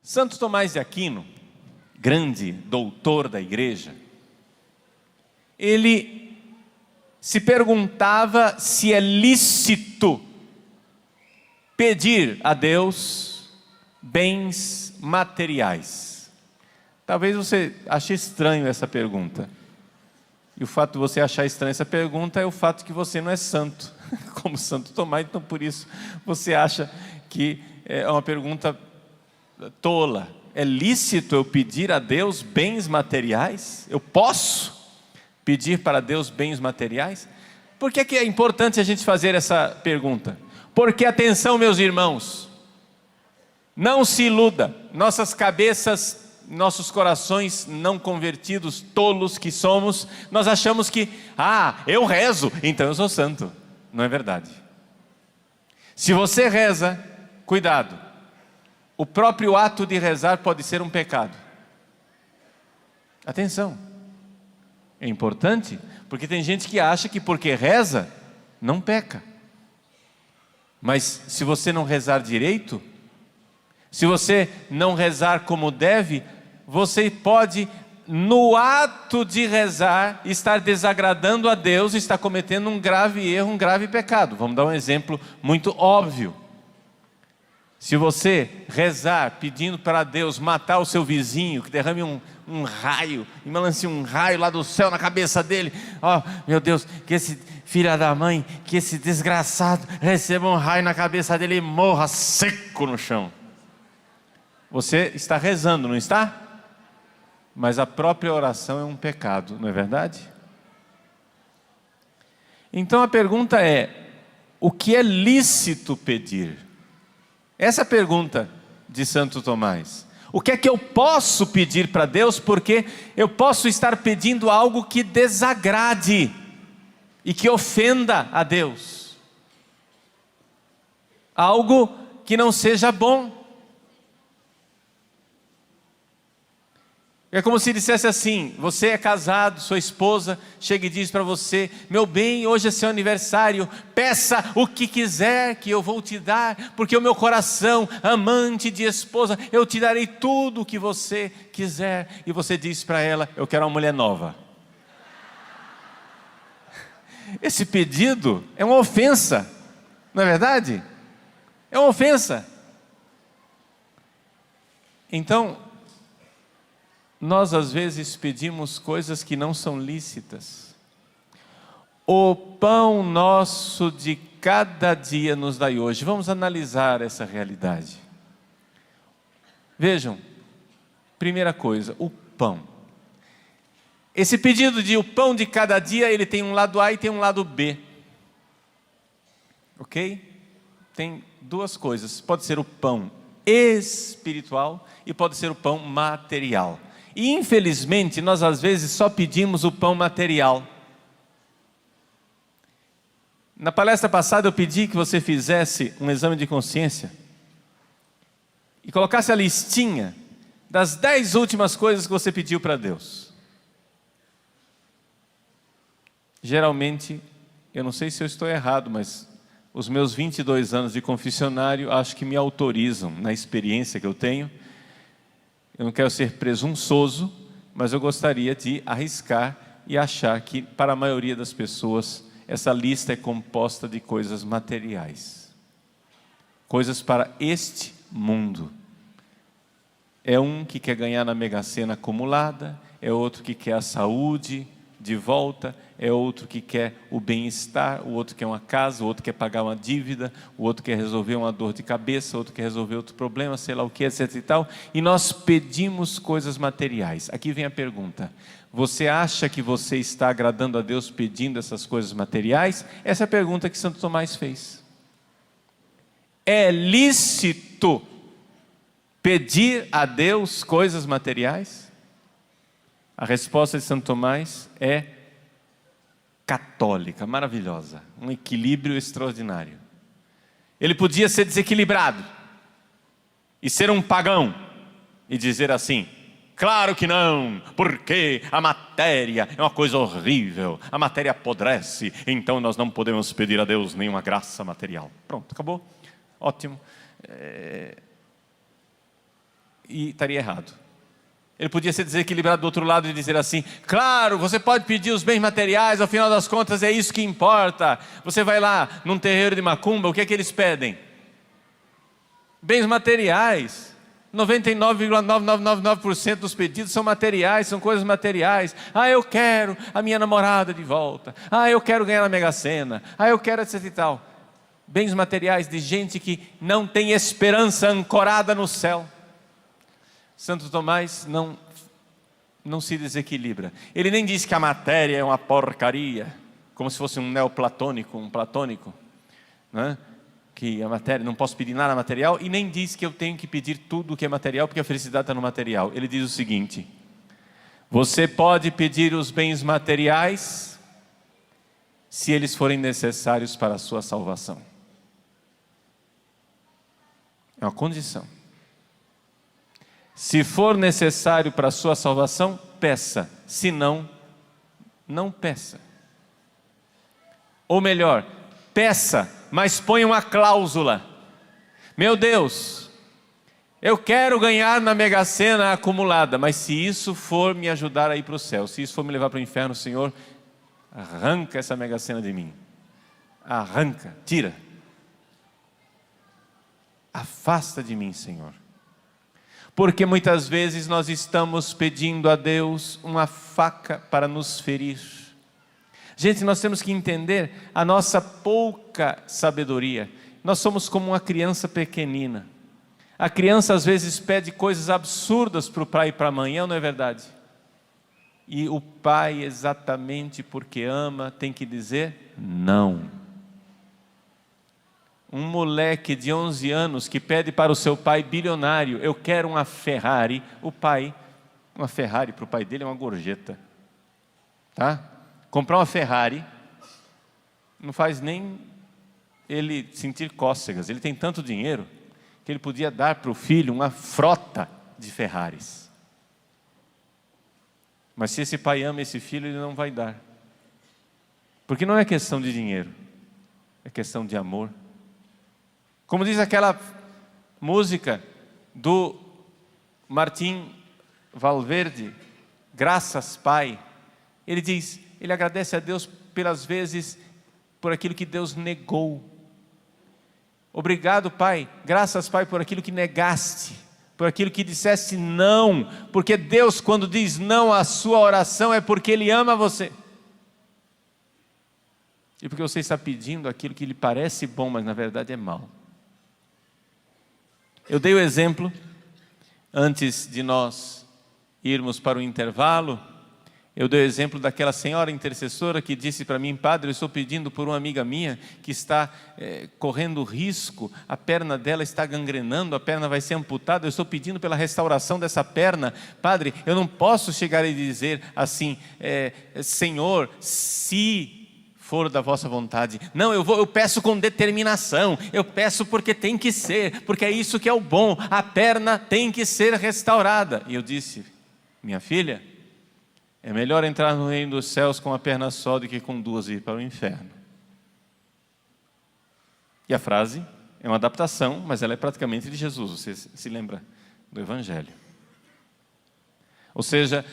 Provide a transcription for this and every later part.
Santo Tomás de Aquino, grande doutor da igreja, ele se perguntava se é lícito pedir a Deus bens materiais. Talvez você ache estranho essa pergunta. E o fato de você achar estranha essa pergunta é o fato que você não é santo, como Santo Tomás, então por isso você acha que é uma pergunta tola. É lícito eu pedir a Deus bens materiais? Eu posso pedir para Deus bens materiais? Por que é importante a gente fazer essa pergunta? Porque, atenção meus irmãos, não se iluda, nossas cabeças, nossos corações não convertidos, tolos que somos, nós achamos que, eu rezo, então eu sou santo. Não é verdade. Se você reza, cuidado, o próprio ato de rezar pode ser um pecado. Atenção, é importante, porque tem gente que acha que porque reza, não peca. Mas se você não rezar direito, se você não rezar como deve, você pode, no ato de rezar, estar desagradando a Deus, estar cometendo um grave erro, um grave pecado. Vamos dar um exemplo muito óbvio. Se você rezar pedindo para Deus matar o seu vizinho, que derrame um raio, e lance um raio lá do céu na cabeça dele, meu Deus, que esse filho da mãe, que esse desgraçado receba um raio na cabeça dele e morra seco no chão. Você está rezando, não está? Mas a própria oração é um pecado, não é verdade? Então a pergunta é: o que é lícito pedir? Essa é a pergunta de Santo Tomás. O que é que eu posso pedir para Deus? Porque eu posso estar pedindo algo que desagrade e que ofenda a Deus. Algo que não seja bom. É como se dissesse assim: você é casado, sua esposa chega e diz para você: meu bem, hoje é seu aniversário, peça o que quiser que eu vou te dar, porque o meu coração, amante de esposa, eu te darei tudo o que você quiser. E você diz para ela: eu quero uma mulher nova. Esse pedido é uma ofensa, não é verdade? É uma ofensa. Então, nós às vezes pedimos coisas que não são lícitas. O pão nosso de cada dia nos dai hoje. Vamos analisar essa realidade. Vejam, primeira coisa, o pão. Esse pedido de o pão de cada dia, ele tem um lado A e tem um lado B. Ok? Tem duas coisas. Pode ser o pão espiritual e pode ser o pão material. E infelizmente nós às vezes só pedimos o pão material. Na palestra passada eu pedi que você fizesse um exame de consciência e colocasse a listinha das 10 últimas coisas que você pediu para Deus. Geralmente, eu não sei se eu estou errado, mas os meus 22 anos de confessionário acho que me autorizam, na experiência que eu tenho. Eu não quero ser presunçoso, mas eu gostaria de arriscar e achar que, para a maioria das pessoas, essa lista é composta de coisas materiais. Coisas para este mundo. É um que quer ganhar na Mega Sena acumulada, é outro que quer a saúde de volta, é outro que quer o bem-estar, o outro quer uma casa, o outro quer pagar uma dívida, o outro quer resolver uma dor de cabeça, o outro quer resolver outro problema, sei lá o que, etc e tal. E nós pedimos coisas materiais. Aqui vem a pergunta: você acha que você está agradando a Deus pedindo essas coisas materiais? Essa é a pergunta que Santo Tomás fez. É lícito pedir a Deus coisas materiais? A resposta de Santo Tomás é católica, maravilhosa, um equilíbrio extraordinário. Ele podia ser desequilibrado e ser um pagão e dizer assim: claro que não, porque a matéria é uma coisa horrível, a matéria apodrece, então nós não podemos pedir a Deus nenhuma graça material. Pronto, acabou, ótimo. e estaria errado. Ele podia ser desequilibrado do outro lado e dizer assim: claro, você pode pedir os bens materiais, ao final das contas é isso que importa. Você vai lá num terreiro de macumba, o que é que eles pedem? Bens materiais. 99,9999% dos pedidos são materiais, são coisas materiais. Eu quero a minha namorada de volta. Eu quero ganhar na Mega Sena. Eu quero etc e tal. Bens materiais de gente que não tem esperança ancorada no céu. Santo Tomás não se desequilibra. Ele nem diz que a matéria é uma porcaria, como se fosse um neoplatônico, um platônico, né? Que a matéria, não posso pedir nada material, e nem diz que eu tenho que pedir tudo que é material, porque a felicidade está no material. Ele diz o seguinte: você pode pedir os bens materiais se eles forem necessários para a sua salvação. É uma condição. Se for necessário para a sua salvação, peça. Se não, não peça. Ou melhor, peça, mas ponha uma cláusula. Meu Deus, eu quero ganhar na Mega Sena acumulada, mas se isso for me ajudar a ir para o céu, se isso for me levar para o inferno, Senhor, arranca essa Mega Sena de mim. Arranca, tira. Afasta de mim, Senhor. Porque muitas vezes nós estamos pedindo a Deus uma faca para nos ferir. Gente, nós temos que entender a nossa pouca sabedoria. Nós somos como uma criança pequenina. A criança às vezes pede coisas absurdas para o pai e para a mãe, não é verdade? E o pai, exatamente porque ama, tem que dizer não. Um moleque de 11 anos que pede para o seu pai bilionário: eu quero uma Ferrari. O pai, uma Ferrari para o pai dele é uma gorjeta, tá? Comprar uma Ferrari não faz nem ele sentir cócegas. Ele tem tanto dinheiro que ele podia dar para o filho uma frota de Ferraris. Mas se esse pai ama esse filho, ele não vai dar. Porque não é questão de dinheiro, é questão de amor. Como diz aquela música do Martim Valverde, Graças, Pai. Ele diz, ele agradece a Deus pelas vezes, por aquilo que Deus negou. Obrigado, Pai, graças, Pai, por aquilo que negaste, por aquilo que disseste não, porque Deus, quando diz não à sua oração, é porque Ele ama você. E porque você está pedindo aquilo que lhe parece bom, mas na verdade é mal. Eu dei o exemplo, antes de nós irmos para o intervalo, eu dei o exemplo daquela senhora intercessora que disse para mim: padre, eu estou pedindo por uma amiga minha que está correndo risco, a perna dela está gangrenando, a perna vai ser amputada, eu estou pedindo pela restauração dessa perna. Padre, eu não posso chegar e dizer assim, Senhor, se for da vossa vontade. Não, eu peço com determinação, eu peço porque tem que ser, porque é isso que é o bom, a perna tem que ser restaurada. E eu disse: minha filha, é melhor entrar no reino dos céus com uma perna só do que com duas e ir para o inferno. E a frase é uma adaptação, mas ela é praticamente de Jesus, você se lembra do Evangelho. Ou seja,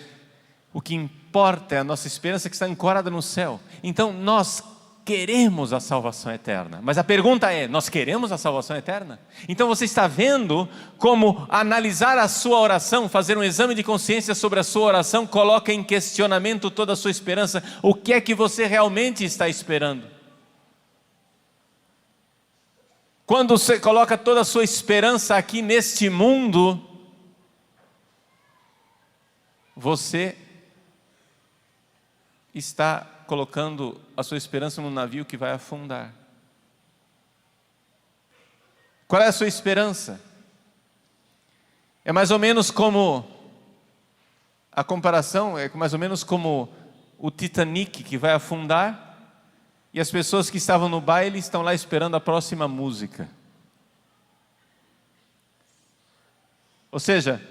o que importa é a nossa esperança que está ancorada no céu. Então nós queremos a salvação eterna. Mas a pergunta é, nós queremos a salvação eterna? Então você está vendo como analisar a sua oração, fazer um exame de consciência sobre a sua oração, coloca em questionamento toda a sua esperança. O que é que você realmente está esperando? Quando você coloca toda a sua esperança aqui neste mundo, você está colocando a sua esperança num navio que vai afundar. Qual é a sua esperança? É mais ou menos como, a comparação é mais ou menos como o Titanic que vai afundar, e as pessoas que estavam no baile estão lá esperando a próxima música. Ou seja,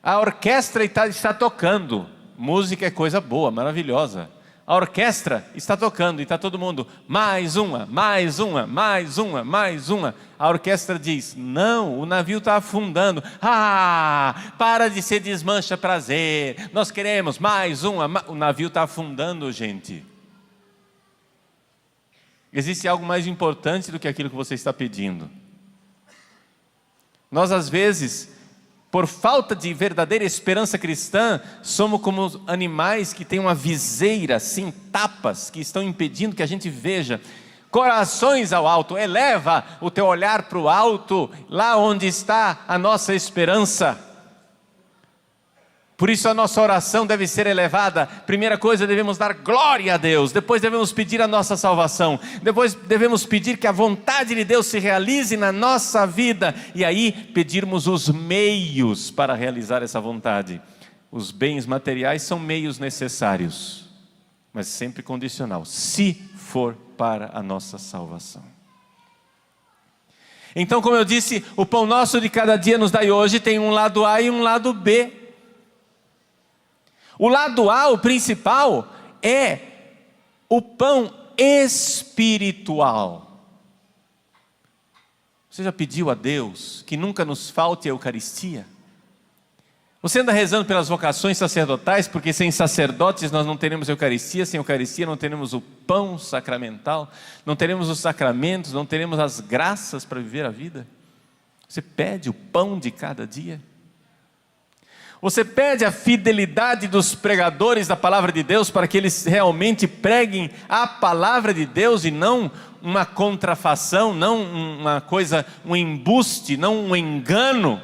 a orquestra está tocando, música é coisa boa, maravilhosa. A orquestra está tocando e está todo mundo, mais uma, mais uma, mais uma, mais uma. A orquestra diz, não, o navio está afundando. Para de ser desmancha prazer, nós queremos mais uma. O navio está afundando, gente. Existe algo mais importante do que aquilo que você está pedindo. Nós às vezes, por falta de verdadeira esperança cristã, somos como animais que têm uma viseira, assim, tapas, que estão impedindo que a gente veja. Corações ao alto, eleva o teu olhar para o alto, lá onde está a nossa esperança. Por isso a nossa oração deve ser elevada. Primeira coisa, devemos dar glória a Deus. Depois devemos pedir a nossa salvação. Depois devemos pedir que a vontade de Deus se realize na nossa vida. E aí pedirmos os meios para realizar essa vontade. Os bens materiais são meios necessários, mas sempre condicional, se for para a nossa salvação. Então, como eu disse, o pão nosso de cada dia nos dai hoje tem um lado A e um lado B. O lado A, o principal, é o pão espiritual. Você já pediu a Deus que nunca nos falte a Eucaristia? Você anda rezando pelas vocações sacerdotais, porque sem sacerdotes nós não teremos Eucaristia, sem Eucaristia não teremos o pão sacramental, não teremos os sacramentos, não teremos as graças para viver a vida. Você pede o pão de cada dia. Você pede a fidelidade dos pregadores da palavra de Deus para que eles realmente preguem a palavra de Deus e não uma contrafação, não uma coisa, um embuste, não um engano,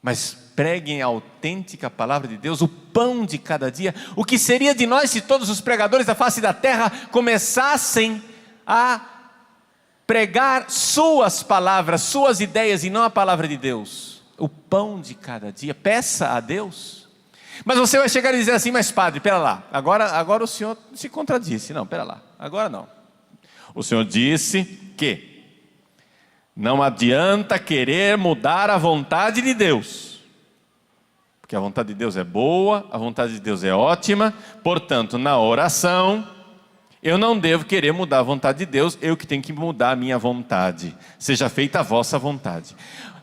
mas preguem a autêntica palavra de Deus, o pão de cada dia. O que seria de nós se todos os pregadores da face da terra começassem a pregar suas palavras, suas ideias e não a palavra de Deus? O pão de cada dia, peça a Deus. Mas você vai chegar e dizer assim, mas padre, pera lá, agora o senhor se contradisse. Não, pera lá, agora não. O senhor disse que não adianta querer mudar a vontade de Deus, porque a vontade de Deus é boa, a vontade de Deus é ótima, portanto na oração eu não devo querer mudar a vontade de Deus, eu que tenho que mudar a minha vontade, seja feita a vossa vontade.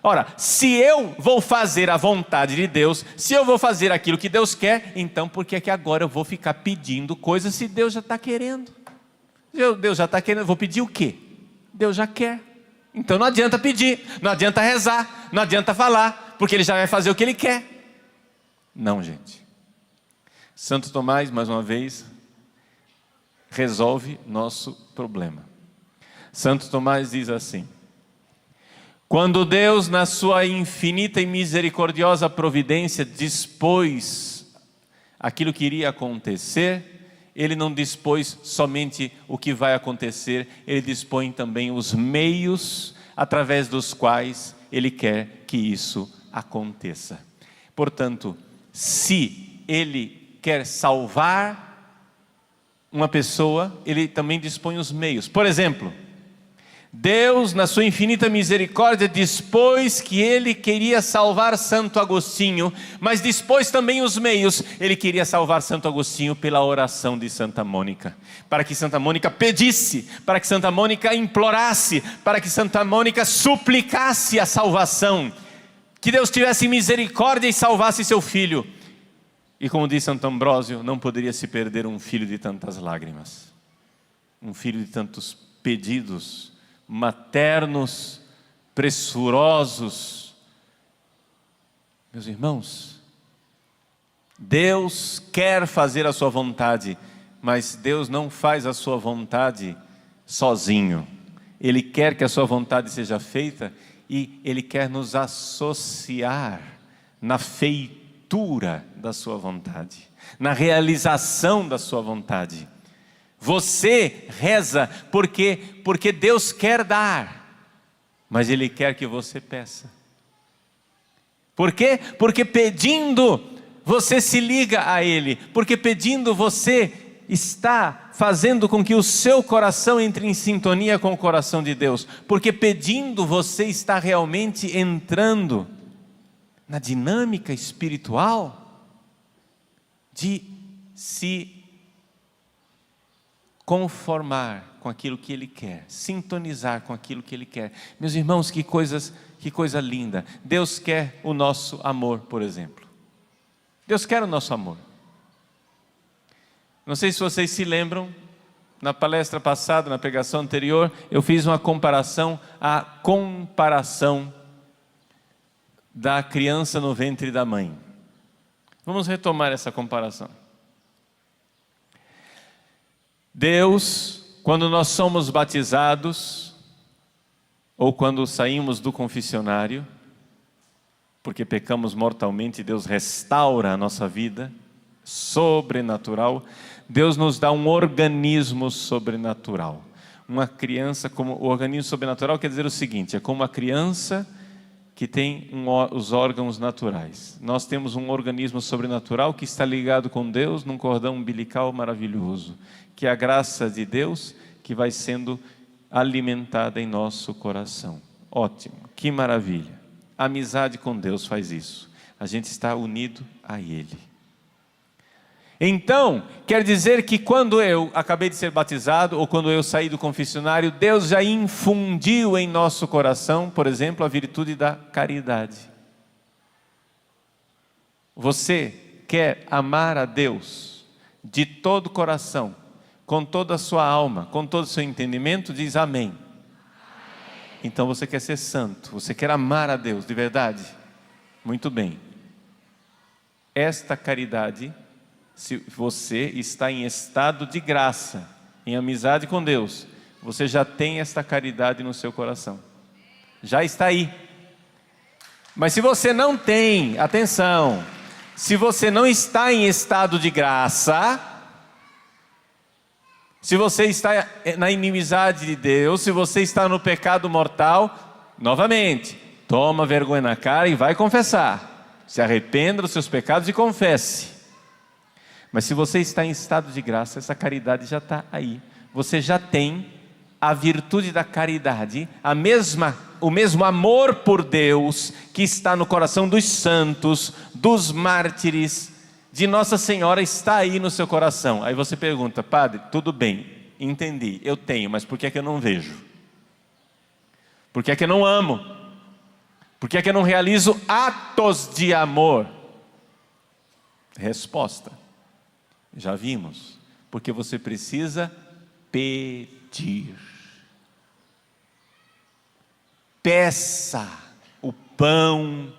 Ora, se eu vou fazer a vontade de Deus, se eu vou fazer aquilo que Deus quer, então por que é que agora eu vou ficar pedindo coisas se Deus já está querendo? Deus já está querendo, eu vou pedir o quê? Deus já quer. Então não adianta pedir, não adianta rezar, não adianta falar, porque Ele já vai fazer o que Ele quer. Não, gente. Santo Tomás, mais uma vez, resolve nosso problema. Santo Tomás diz assim: quando Deus, na sua infinita e misericordiosa providência, dispôs aquilo que iria acontecer, Ele não dispôs somente o que vai acontecer, Ele dispõe também os meios através dos quais Ele quer que isso aconteça. Portanto, se Ele quer salvar uma pessoa, Ele também dispõe os meios. Por exemplo, Deus, na sua infinita misericórdia, dispôs que Ele queria salvar Santo Agostinho, mas dispôs também os meios. Ele queria salvar Santo Agostinho pela oração de Santa Mônica, para que Santa Mônica pedisse, para que Santa Mônica implorasse, para que Santa Mônica suplicasse a salvação, que Deus tivesse misericórdia e salvasse seu filho. E como diz Santo Ambrósio, não poderia se perder um filho de tantas lágrimas, um filho de tantos pedidos maternos, pressurosos. Meus irmãos, Deus quer fazer a sua vontade, mas Deus não faz a sua vontade sozinho. Ele quer que a sua vontade seja feita e Ele quer nos associar na feitura da sua vontade, na realização da sua vontade. Você reza porque Deus quer dar, mas Ele quer que você peça. Por quê? Porque pedindo você se liga a Ele, porque pedindo você está fazendo com que o seu coração entre em sintonia com o coração de Deus, porque pedindo você está realmente entrando na dinâmica espiritual de se conformar com aquilo que Ele quer, sintonizar com aquilo que Ele quer. Meus irmãos, que coisa linda. Deus quer o nosso amor, por exemplo. Deus quer o nosso amor. Não sei se vocês se lembram, na palestra passada, na pregação anterior, eu fiz uma comparação, a comparação da criança no ventre da mãe. Vamos retomar essa comparação. Deus, quando nós somos batizados, ou quando saímos do confessionário, porque pecamos mortalmente, Deus restaura a nossa vida, sobrenatural. Deus nos dá um organismo sobrenatural. Uma criança, como o organismo sobrenatural quer dizer o seguinte, é como uma criança que tem os órgãos naturais. Nós temos um organismo sobrenatural que está ligado com Deus num cordão umbilical maravilhoso, que é a graça de Deus que vai sendo alimentada em nosso coração. Ótimo, que maravilha. A amizade com Deus faz isso. A gente está unido a Ele. Então, quer dizer que quando eu acabei de ser batizado, ou quando eu saí do confessionário, Deus já infundiu em nosso coração, por exemplo, a virtude da caridade. Você quer amar a Deus de todo o coração, com toda a sua alma, com todo o seu entendimento? Diz amém. Então você quer ser santo, você quer amar a Deus de verdade? Muito bem. Esta caridade, se você está em estado de graça, em amizade com Deus, você já tem esta caridade no seu coração. Já está aí. Mas se você não tem, atenção, se você não está em estado de graça, se você está na inimizade de Deus, se você está no pecado mortal, novamente, toma vergonha na cara e vai confessar. Se arrependa dos seus pecados e confesse. Mas se você está em estado de graça, essa caridade já está aí. Você já tem a virtude da caridade, o mesmo amor por Deus que está no coração dos santos, dos mártires, de Nossa Senhora, está aí no seu coração. Aí você pergunta, padre, tudo bem, entendi, eu tenho, mas por que é que eu não vejo? Por que é que eu não amo? Por que é que eu não realizo atos de amor? Resposta. Já vimos, porque você precisa pedir. Peça o pão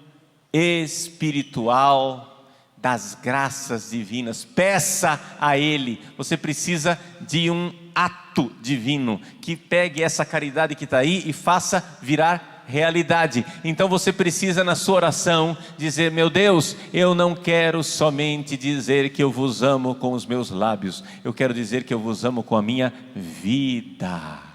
espiritual das graças divinas. Peça a Ele. Você precisa de um ato divino que pegue essa caridade que está aí e faça virar realidade. Então você precisa na sua oração dizer, meu Deus, eu não quero somente dizer que eu vos amo com os meus lábios, eu quero dizer que eu vos amo com a minha vida.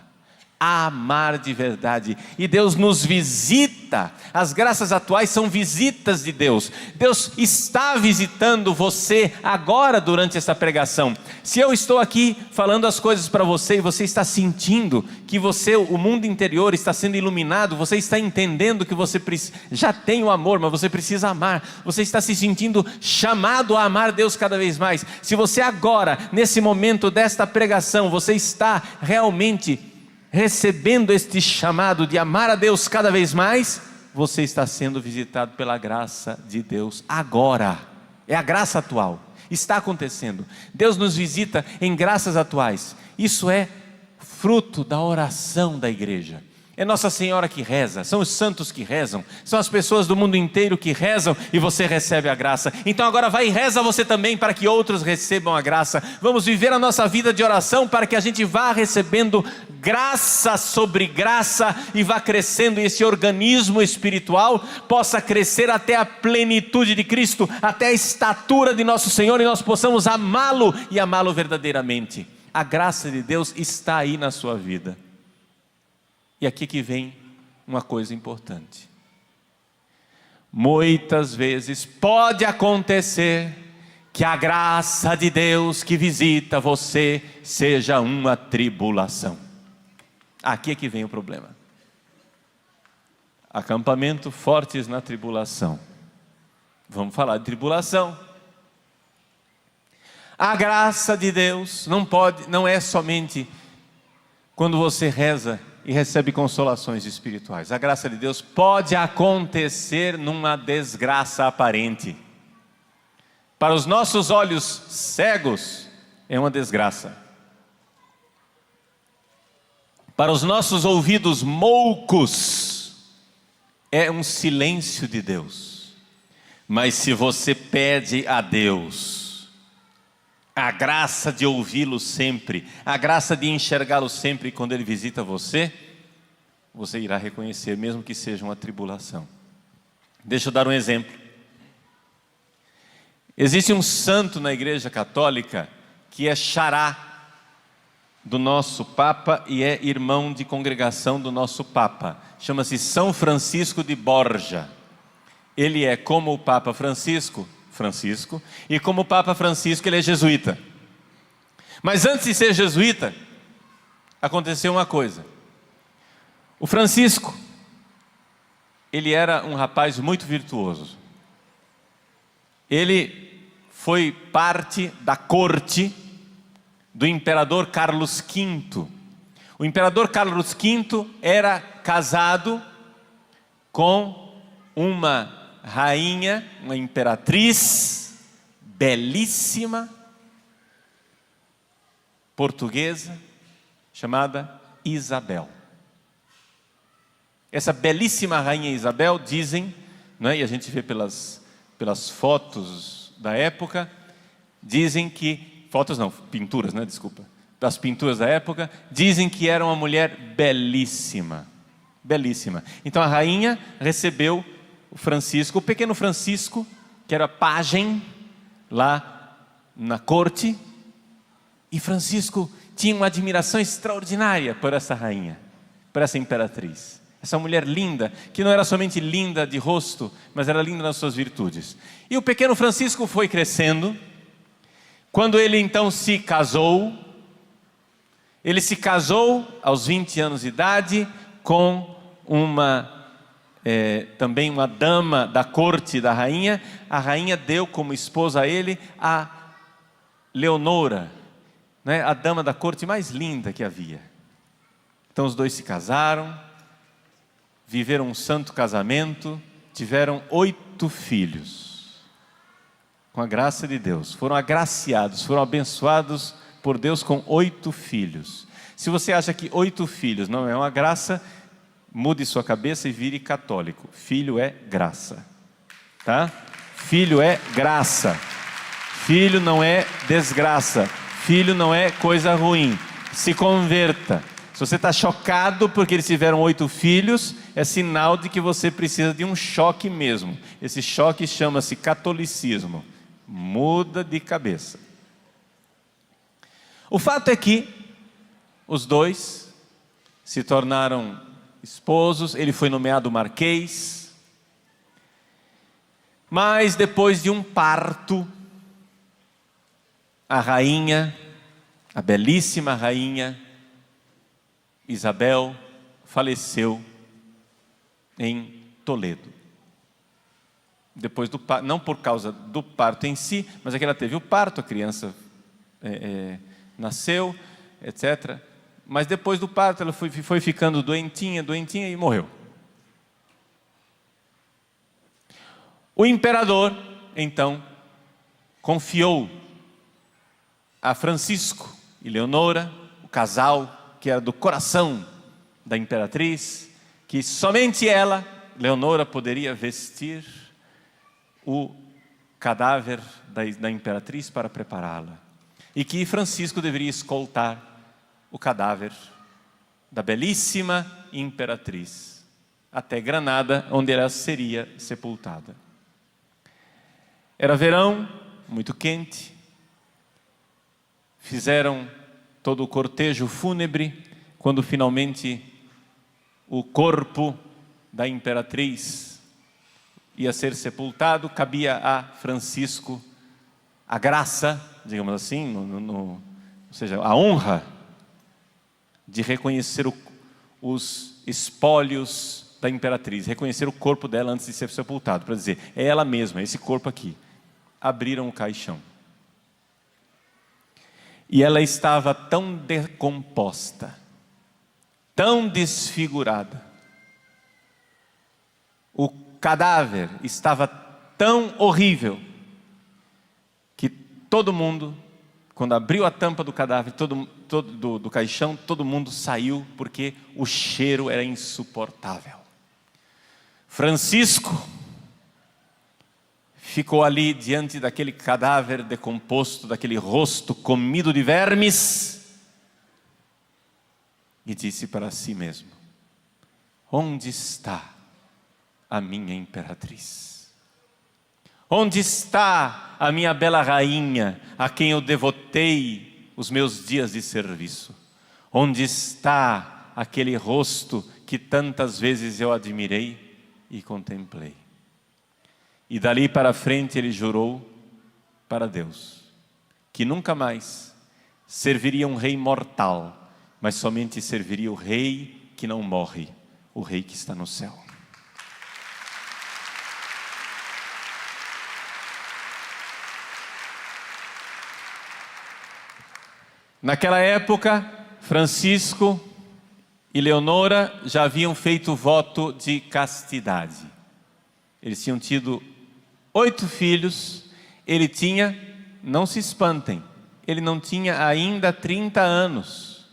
Amar de verdade. E Deus nos visita. As graças atuais são visitas de Deus. Deus está visitando você agora durante essa pregação. Se eu estou aqui falando as coisas para você e você está sentindo que o mundo interior está sendo iluminado, você está entendendo que você já tem o amor, mas você precisa amar. Você está se sentindo chamado a amar Deus cada vez mais. Se você agora, nesse momento desta pregação, você está realmente recebendo este chamado de amar a Deus cada vez mais, você está sendo visitado pela graça de Deus agora. É a graça atual, está acontecendo. Deus nos visita em graças atuais. Isso é fruto da oração da igreja. É Nossa Senhora que reza, são os santos que rezam, são as pessoas do mundo inteiro que rezam e você recebe a graça. Então agora vai e reza você também para que outros recebam a graça. Vamos viver a nossa vida de oração para que a gente vá recebendo graça sobre graça e vá crescendo, e esse organismo espiritual possa crescer até a plenitude de Cristo, até a estatura de nosso Senhor, e nós possamos amá-lo e amá-lo verdadeiramente. A graça de Deus está aí na sua vida. E aqui que vem uma coisa importante. Muitas vezes pode acontecer que a graça de Deus que visita você seja uma tribulação. Aqui é que vem o problema. Acampamento Fortes na Tribulação. Vamos falar de tribulação. A graça de Deus não é somente quando você reza e recebe consolações espirituais. A graça de Deus pode acontecer numa desgraça aparente. Para os nossos olhos cegos, é uma desgraça. Para os nossos ouvidos moucos, é um silêncio de Deus. Mas se você pede a Deus a graça de ouvi-lo sempre, a graça de enxergá-lo sempre quando Ele visita você, você irá reconhecer, mesmo que seja uma tribulação. Deixa eu dar um exemplo. Existe um santo na Igreja Católica que é xará do nosso Papa e é irmão de congregação do nosso Papa. Chama-se São Francisco de Borja. Ele é como o Papa Francisco, e como o Papa Francisco ele é jesuíta. Mas antes de ser jesuíta, aconteceu uma coisa. O Francisco, ele era um rapaz muito virtuoso. Ele foi parte da corte do imperador Carlos V. O imperador Carlos V era casado com uma rainha, uma imperatriz belíssima, portuguesa, chamada Isabel. Essa belíssima rainha Isabel, dizem, né, e a gente vê pelas fotos da época, dizem que pinturas, né? Desculpa. Das pinturas da época, dizem que era uma mulher belíssima. Belíssima. Então a rainha recebeu o Francisco, o pequeno Francisco, que era pajem lá na corte, e Francisco tinha uma admiração extraordinária por essa rainha, por essa imperatriz. Essa mulher linda, que não era somente linda de rosto, mas era linda nas suas virtudes. E o pequeno Francisco foi crescendo. Quando ele então se casou, ele se casou aos 20 anos de idade com também uma dama da corte da rainha. A rainha deu como esposa a ele a Leonora, né, a dama da corte mais linda que havia. Então os dois se casaram, viveram um santo casamento, tiveram 8 filhos. Com a graça de Deus, foram agraciados, foram abençoados por Deus com 8 filhos. Se você acha que 8 filhos não é uma graça, mude sua cabeça e vire católico. Filho é graça, tá? Filho é graça. Filho não é desgraça. Filho não é coisa ruim. Se converta. Se você está chocado porque eles tiveram 8 filhos, é sinal de que você precisa de um choque mesmo. Esse choque chama-se catolicismo. Muda de cabeça. O fato é que os dois se tornaram esposos. Ele foi nomeado marquês. Mas depois de um parto, a rainha, a belíssima rainha Isabel, faleceu em Toledo. Depois do parto, não por causa do parto em si, mas é que ela teve o parto, a criança nasceu, etc. Mas depois do parto ela foi ficando doentinha e morreu. O imperador, então, confiou a Francisco e Leonora, o casal que era do coração da imperatriz, que somente ela, Leonora, poderia vestir o cadáver da imperatriz para prepará-la, e que Francisco deveria escoltar o cadáver da belíssima imperatriz até Granada, onde ela seria sepultada. Era verão, muito quente. Fizeram todo o cortejo fúnebre. Quando finalmente o corpo da imperatriz ia ser sepultado, cabia a Francisco a graça, digamos assim, ou seja, a honra de reconhecer os espólios da imperatriz, reconhecer o corpo dela antes de ser sepultado, para dizer, é ela mesma, esse corpo aqui. Abriram o caixão. E ela estava tão decomposta, tão desfigurada. O cadáver estava tão horrível que todo mundo, quando abriu a tampa do cadáver, do caixão, todo mundo saiu porque o cheiro era insuportável. Francisco ficou ali diante daquele cadáver decomposto, daquele rosto comido de vermes, e disse para si mesmo: onde está a minha imperatriz? Onde está a minha bela rainha, a quem eu devotei os meus dias de serviço? Onde está aquele rosto que tantas vezes eu admirei e contemplei? E dali para frente ele jurou para Deus que nunca mais serviria um rei mortal, mas somente serviria o rei que não morre, o rei que está no céu. Naquela época, Francisco e Leonora já haviam feito voto de castidade. Eles tinham tido 8 filhos. Ele tinha, não se espantem, ele não tinha ainda 30 anos.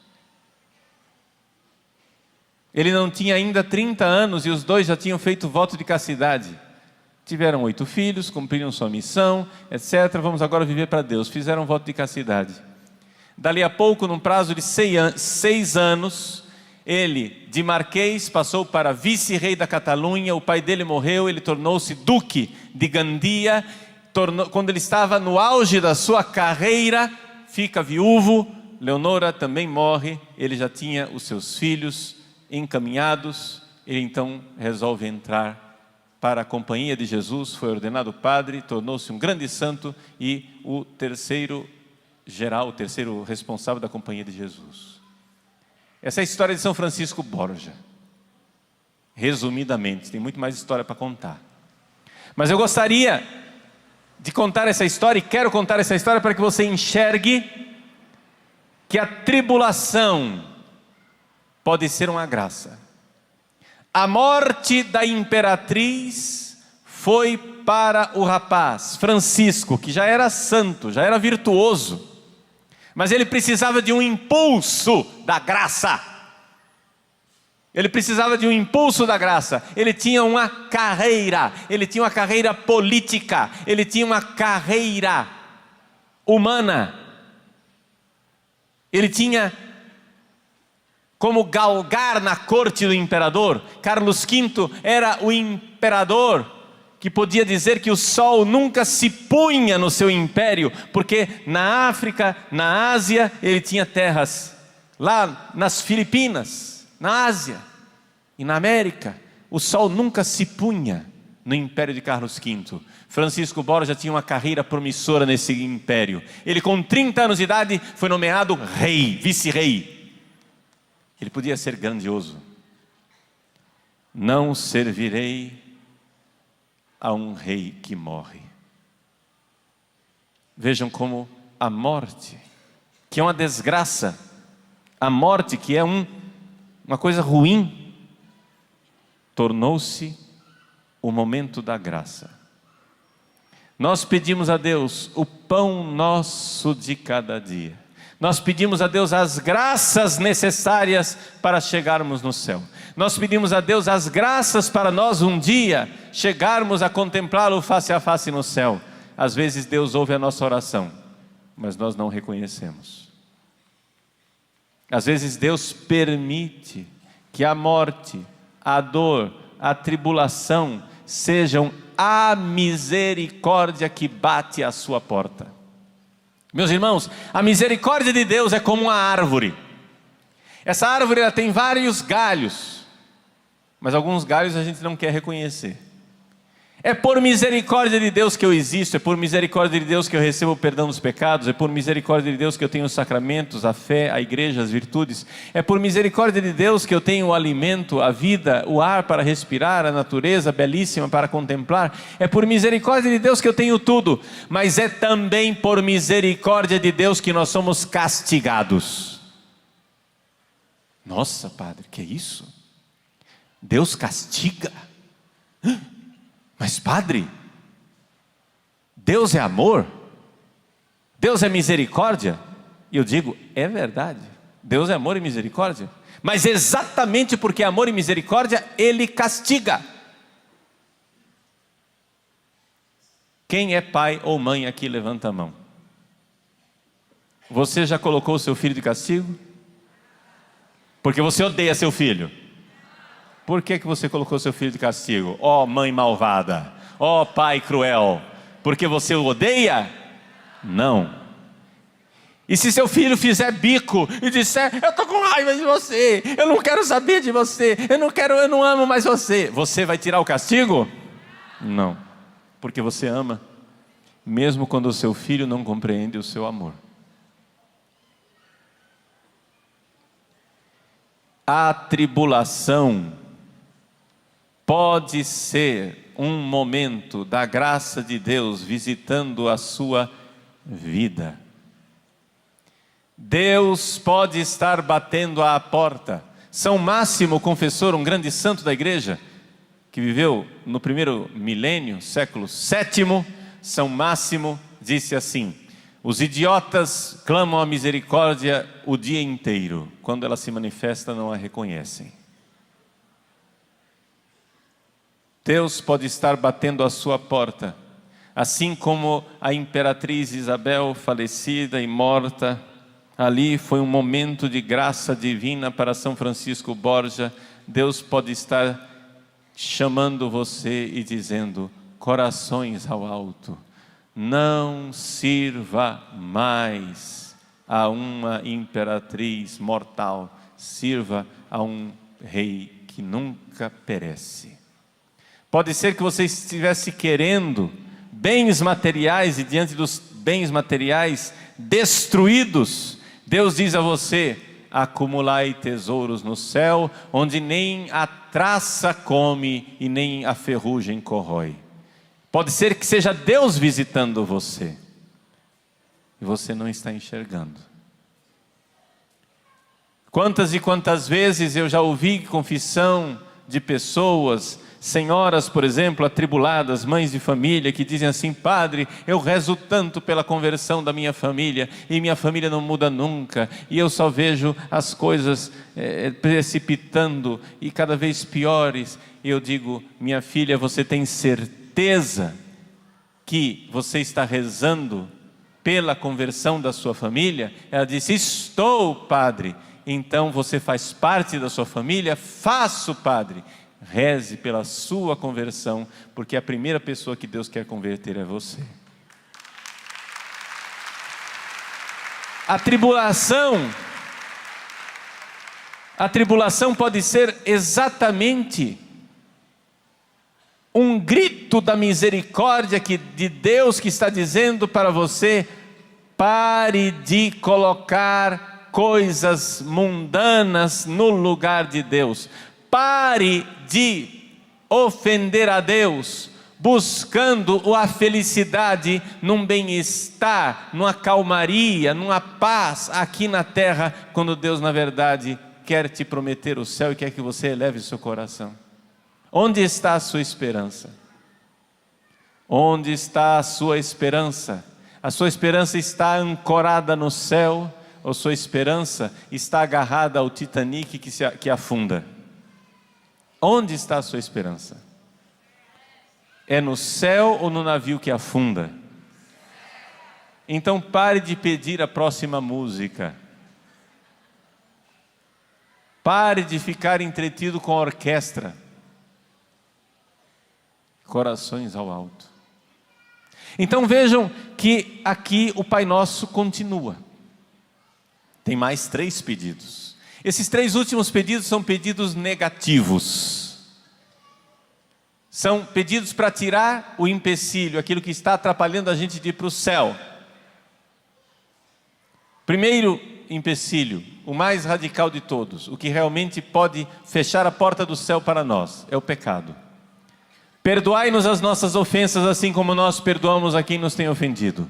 Ele não tinha ainda 30 anos e os dois já tinham feito voto de castidade. Tiveram 8 filhos, cumpriram sua missão, etc. Vamos agora viver para Deus. Fizeram voto de castidade. Dali a pouco, num prazo de 6 anos, ele, de marquês, passou para vice-rei da Catalunha. O pai dele morreu, ele tornou-se duque de Gandia. Quando ele estava no auge da sua carreira, fica viúvo. Leonora também morre. Ele já tinha os seus filhos encaminhados. Ele então resolve entrar para a companhia de Jesus, foi ordenado padre, tornou-se um grande santo e o terceiro responsável da companhia de Jesus. Essa é a história de São Francisco Borja. Resumidamente, tem muito mais história para contar. Mas eu gostaria de contar essa história, e quero contar essa história para que você enxergue que a tribulação pode ser uma graça. A morte da imperatriz foi para o rapaz Francisco, que já era santo, já era virtuoso, mas ele precisava de um impulso da graça. Ele precisava de um impulso da graça. Ele tinha uma carreira política, ele tinha uma carreira humana. Ele tinha como galgar na corte do imperador. Carlos V era o imperador que podia dizer que o sol nunca se punha no seu império, porque na África, na Ásia, ele tinha terras. Lá nas Filipinas, na Ásia e na América, o sol nunca se punha no império de Carlos V. Francisco Borja tinha uma carreira promissora nesse império. Ele, com 30 anos de idade, foi nomeado rei, vice-rei. Ele podia ser grandioso. Não servirei a um rei que morre. Vejam como a morte, que é uma desgraça, a morte, que é uma coisa ruim, tornou-se o momento da graça. Nós pedimos a Deus o pão nosso de cada dia. Nós pedimos a Deus as graças necessárias para chegarmos no céu. Nós pedimos a Deus as graças para nós um dia chegarmos a contemplá-lo face a face no céu. Às vezes Deus ouve a nossa oração, mas nós não reconhecemos. Às vezes Deus permite que a morte, a dor, a tribulação sejam a misericórdia que bate à sua porta. Meus irmãos, a misericórdia de Deus é como uma árvore. Essa árvore ela tem vários galhos, mas alguns galhos a gente não quer reconhecer. É por misericórdia de Deus que eu existo, é por misericórdia de Deus que eu recebo o perdão dos pecados, é por misericórdia de Deus que eu tenho os sacramentos, a fé, a igreja, as virtudes, é por misericórdia de Deus que eu tenho o alimento, a vida, o ar para respirar, a natureza belíssima para contemplar, é por misericórdia de Deus que eu tenho tudo, mas é também por misericórdia de Deus que nós somos castigados. Nossa, padre, que é isso? Deus castiga? Mas padre, Deus é amor? Deus é misericórdia? E eu digo, é verdade, Deus é amor e misericórdia, mas exatamente porque é amor e misericórdia, Ele castiga. Quem é pai ou mãe aqui, levanta a mão. Você já colocou o seu filho de castigo? Porque você odeia seu filho. Por que você colocou seu filho de castigo? Ó mãe malvada, ó pai cruel, porque você o odeia? Não. E se seu filho fizer bico e disser, eu estou com raiva de você, eu não quero saber de você, eu não amo mais você, você vai tirar o castigo? Não, porque você ama, mesmo quando o seu filho não compreende o seu amor. A tribulação pode ser um momento da graça de Deus visitando a sua vida. Deus pode estar batendo à porta. São Máximo, confessor, um grande santo da igreja, que viveu no primeiro milênio, século VII, São Máximo disse assim: os idiotas clamam a misericórdia o dia inteiro, quando ela se manifesta não a reconhecem. Deus pode estar batendo à sua porta, assim como a imperatriz Isabel, falecida e morta, ali foi um momento de graça divina para São Francisco Borja. Deus pode estar chamando você e dizendo, corações ao alto, não sirva mais a uma imperatriz mortal, sirva a um rei que nunca perece. Pode ser que você estivesse querendo bens materiais e diante dos bens materiais destruídos, Deus diz a você, acumulai tesouros no céu, onde nem a traça come e nem a ferrugem corrói. Pode ser que seja Deus visitando você, e você não está enxergando. Quantas e quantas vezes eu já ouvi confissão de pessoas, senhoras, por exemplo, atribuladas, mães de família, que dizem assim, padre, eu rezo tanto pela conversão da minha família, e minha família não muda nunca, e eu só vejo as coisas precipitando, e cada vez piores, e eu digo, minha filha, você tem certeza que você está rezando pela conversão da sua família? Ela disse, estou, padre. Então você faz parte da sua família? Faço, padre. Reze pela sua conversão, porque a primeira pessoa que Deus quer converter é você. A tribulação pode ser exatamente um grito da misericórdia de Deus que está dizendo para você, pare de colocar coisas mundanas no lugar de Deus. Pare de ofender a Deus, buscando a felicidade num bem-estar, numa calmaria, numa paz aqui na terra, quando Deus na verdade quer te prometer o céu e quer que você eleve o seu coração. Onde está a sua esperança? Onde está a sua esperança? A sua esperança está ancorada no céu, ou sua esperança está agarrada ao Titanic que afunda? Onde está a sua esperança? É no céu ou no navio que afunda? Então pare de pedir a próxima música. Pare de ficar entretido com a orquestra. Corações ao alto. Então vejam que aqui o Pai Nosso continua. Tem mais 3 pedidos. Esses 3 últimos pedidos são pedidos negativos. São pedidos para tirar o empecilho, aquilo que está atrapalhando a gente de ir para o céu. Primeiro empecilho, o mais radical de todos, o que realmente pode fechar a porta do céu para nós, é o pecado. Perdoai-nos as nossas ofensas, assim como nós perdoamos a quem nos tem ofendido.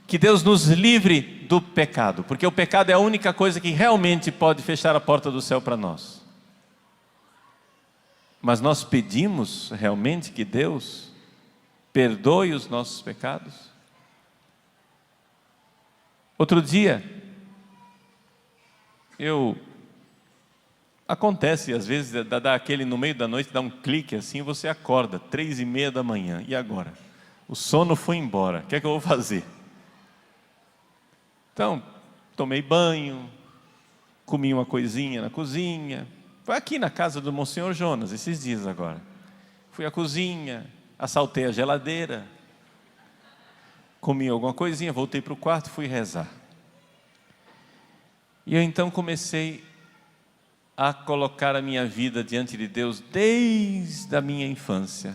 Que Deus nos livre do pecado, porque o pecado é a única coisa que realmente pode fechar a porta do céu para nós. Mas nós pedimos realmente que Deus perdoe os nossos pecados? Outro dia, acontece às vezes, dá aquele no meio da noite, dá um clique assim, você acorda, 3:30 da manhã, e agora? O sono foi embora, o que é que eu vou fazer? Então, tomei banho, comi uma coisinha na cozinha. Foi aqui na casa do Monsenhor Jonas, esses dias agora. Fui à cozinha, assaltei a geladeira, comi alguma coisinha, voltei para o quarto, fui rezar. E eu então comecei a colocar a minha vida diante de Deus desde a minha infância,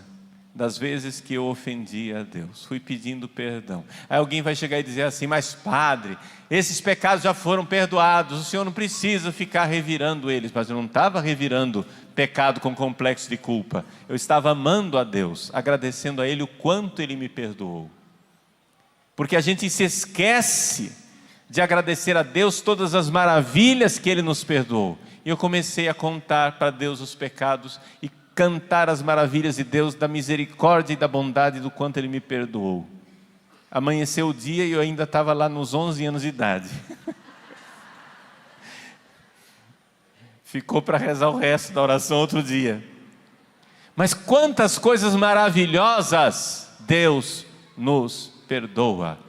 das vezes que eu ofendi a Deus, fui pedindo perdão. Aí alguém vai chegar e dizer assim: mas padre, esses pecados já foram perdoados, o senhor não precisa ficar revirando eles. Mas eu não estava revirando pecado com complexo de culpa, eu estava amando a Deus, agradecendo a Ele o quanto Ele me perdoou. Porque a gente se esquece de agradecer a Deus todas as maravilhas que Ele nos perdoou. E eu comecei a contar para Deus os pecados e cantar as maravilhas de Deus, da misericórdia e da bondade, do quanto Ele me perdoou. Amanheceu o dia e eu ainda estava lá nos 11 anos de idade. Ficou para rezar o resto da oração outro dia. Mas quantas coisas maravilhosas Deus nos perdoa.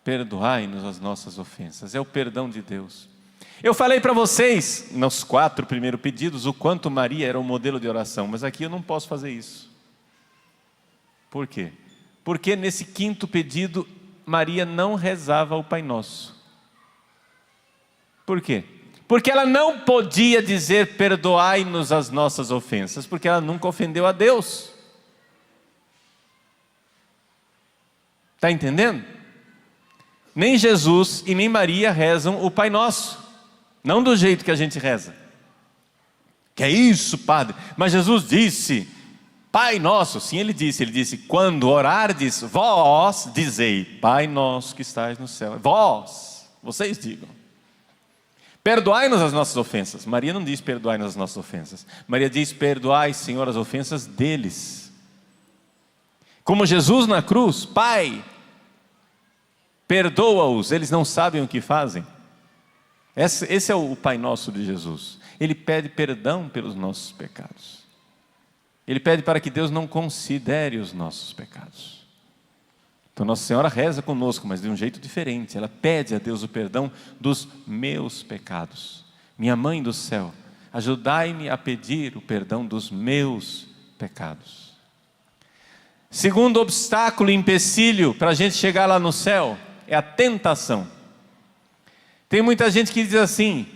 Perdoai-nos as nossas ofensas, é o perdão de Deus. Eu falei para vocês, nos 4 primeiros pedidos, o quanto Maria era um modelo de oração, mas aqui eu não posso fazer isso. Por quê? Porque nesse 5º pedido, Maria não rezava o Pai Nosso. Por quê? Porque ela não podia dizer perdoai-nos as nossas ofensas, porque ela nunca ofendeu a Deus. Está entendendo? Nem Jesus e nem Maria rezam o Pai Nosso. Não do jeito que a gente reza. Que é isso, padre? Mas Jesus disse, Pai Nosso. Sim, Ele disse, quando orardes, vós dizei, Pai Nosso que estais no céu. Vocês digam. Perdoai-nos as nossas ofensas. Maria não diz perdoai-nos as nossas ofensas. Maria diz, perdoai, Senhor, as ofensas deles. Como Jesus na cruz, Pai, perdoa-os, eles não sabem o que fazem. Esse é o Pai Nosso de Jesus. Ele pede perdão pelos nossos pecados. Ele pede para que Deus não considere os nossos pecados. Então Nossa Senhora reza conosco, mas de um jeito diferente. Ela pede a Deus o perdão dos meus pecados. Minha Mãe do céu, ajudai-me a pedir o perdão dos meus pecados. Segundo obstáculo e empecilho para a gente chegar lá no céu é a tentação. Tem muita gente que diz assim: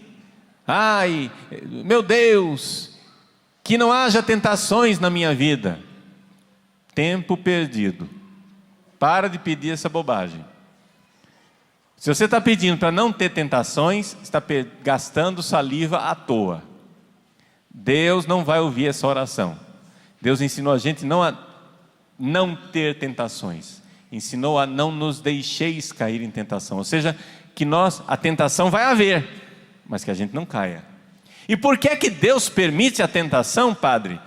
ai, meu Deus, que não haja tentações na minha vida. Tempo perdido. Para de pedir essa bobagem. Se você está pedindo para não ter tentações, está gastando saliva à toa. Deus não vai ouvir essa oração. Deus ensinou a gente não ter tentações. Ensinou a não nos deixeis cair em tentação. Ou seja, que a tentação vai haver, mas que a gente não caia. E por que é que Deus permite a tentação, padre?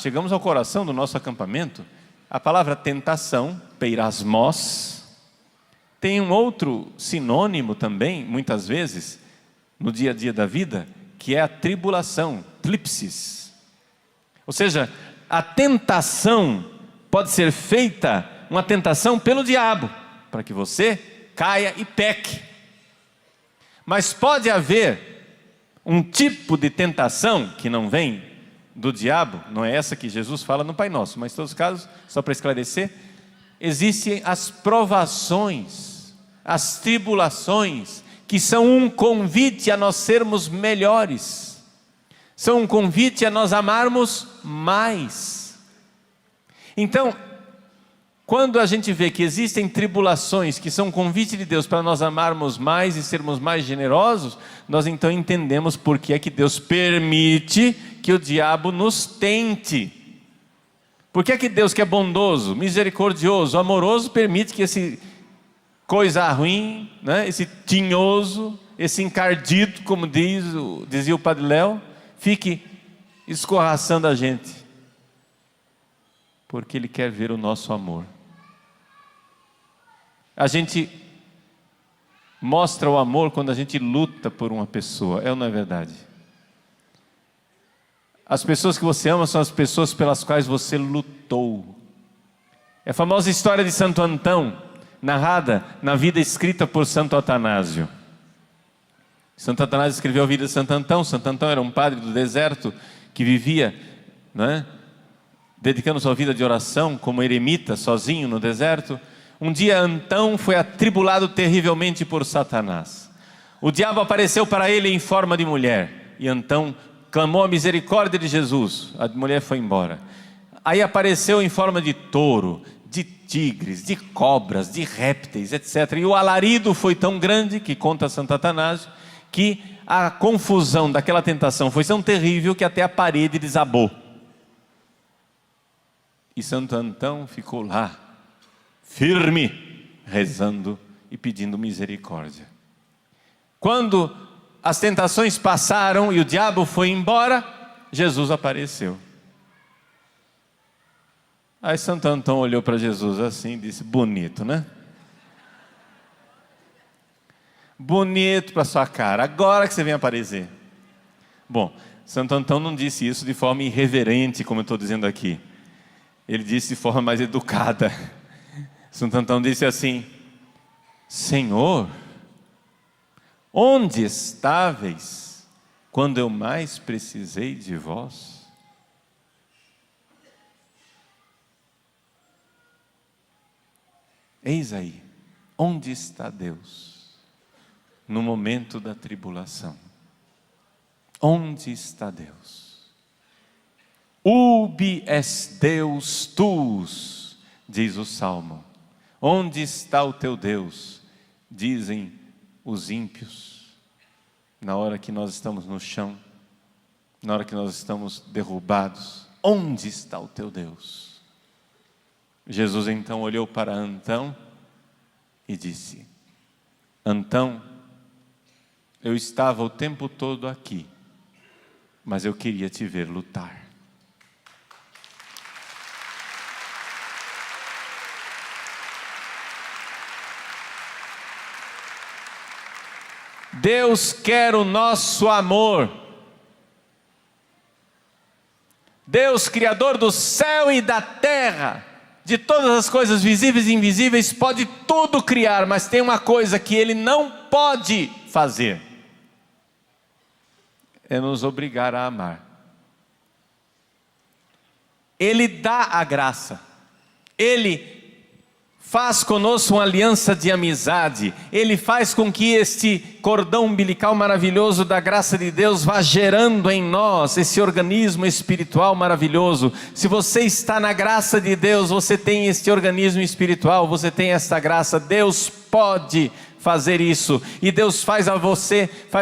Chegamos ao coração do nosso acampamento. A palavra tentação, peirasmos, tem um outro sinônimo também, muitas vezes, no dia a dia da vida, que é a tribulação, tlipsis. Ou seja, a tentação pode ser feita, uma tentação pelo diabo, para que você caia e peque. Mas pode haver um tipo de tentação que não vem do diabo, não é essa que Jesus fala no Pai Nosso, mas em todos os casos, só para esclarecer, existem as provações, as tribulações, que são um convite a nós sermos melhores. são um convite a nós amarmos mais. Então, quando a gente vê que existem tribulações que são um convite de Deus para nós amarmos mais e sermos mais generosos, nós então entendemos por que é que Deus permite que o diabo nos tente. Por que é que Deus, que é bondoso, misericordioso, amoroso, permite que esse coisa ruim, né, esse tinhoso, esse encardido, como dizia o Padre Léo, fique escorraçando a gente? Porque Ele quer ver o nosso amor. A gente mostra o amor quando a gente luta por uma pessoa, é ou não é verdade? As pessoas que você ama são as pessoas pelas quais você lutou. É a famosa história de Santo Antão, narrada na vida escrita por Santo Atanásio. Santo Atanásio escreveu a vida de Santo Antão. Santo Antão era um padre do deserto que vivia, né, dedicando sua vida de oração como eremita, sozinho no deserto. Um dia Antão foi atribulado terrivelmente por Satanás. O diabo apareceu para ele em forma de mulher, e Antão clamou a misericórdia de Jesus. A mulher foi embora. Aí apareceu em forma de touro, de tigres, de cobras, de répteis, etc. E o alarido foi tão grande, que conta Santo Atanásio, que a confusão daquela tentação foi tão terrível que até a parede desabou. E Santo Antão ficou lá, firme, rezando e pedindo misericórdia. Quando as tentações passaram e o diabo foi embora, Jesus apareceu. Aí Santo Antão olhou para Jesus assim e disse: bonito, né? Bonito para sua cara, agora que você vem aparecer. Bom, Santo Antão não disse isso de forma irreverente, como eu estou dizendo aqui. Ele disse de forma mais educada. Santo Antão disse assim: Senhor, onde estáveis quando eu mais precisei de vós? Eis aí, onde está Deus no momento da tribulação? Onde está Deus? Ubi es Deus tuus, diz o Salmo. Onde está o teu Deus? Dizem os ímpios. Na hora que nós estamos no chão, na hora que nós estamos derrubados, onde está o teu Deus? Jesus então olhou para Antão e disse: Antão, eu estava o tempo todo aqui, mas eu queria te ver lutar. Deus quer o nosso amor. Deus, Criador do céu e da terra, de todas as coisas visíveis e invisíveis, pode tudo criar, mas tem uma coisa que Ele não pode fazer: é nos obrigar a amar. Ele dá a graça, Ele faz conosco uma aliança de amizade, Ele faz com que este cordão umbilical maravilhoso da graça de Deus vá gerando em nós esse organismo espiritual maravilhoso. Se você está na graça de Deus, você tem este organismo espiritual, você tem esta graça. Deus pode fazer isso, e Deus faz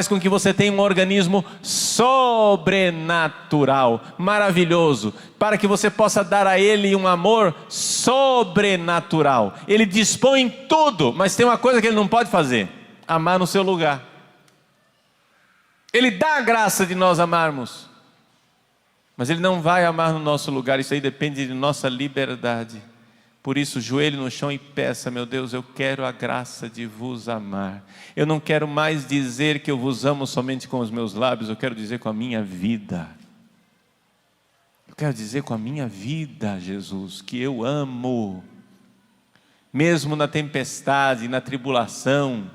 com que você tenha um organismo sobrenatural, maravilhoso, para que você possa dar a Ele um amor sobrenatural. Ele dispõe tudo, mas tem uma coisa que Ele não pode fazer: amar no seu lugar. Ele dá a graça de nós amarmos, mas Ele não vai amar no nosso lugar. Isso aí depende de nossa liberdade. Por isso, joelho no chão e peça: meu Deus, eu quero a graça de vos amar. Eu não quero mais dizer que eu vos amo somente com os meus lábios, eu quero dizer com a minha vida. Eu quero dizer com a minha vida, Jesus, que eu amo. Mesmo na tempestade, na tribulação,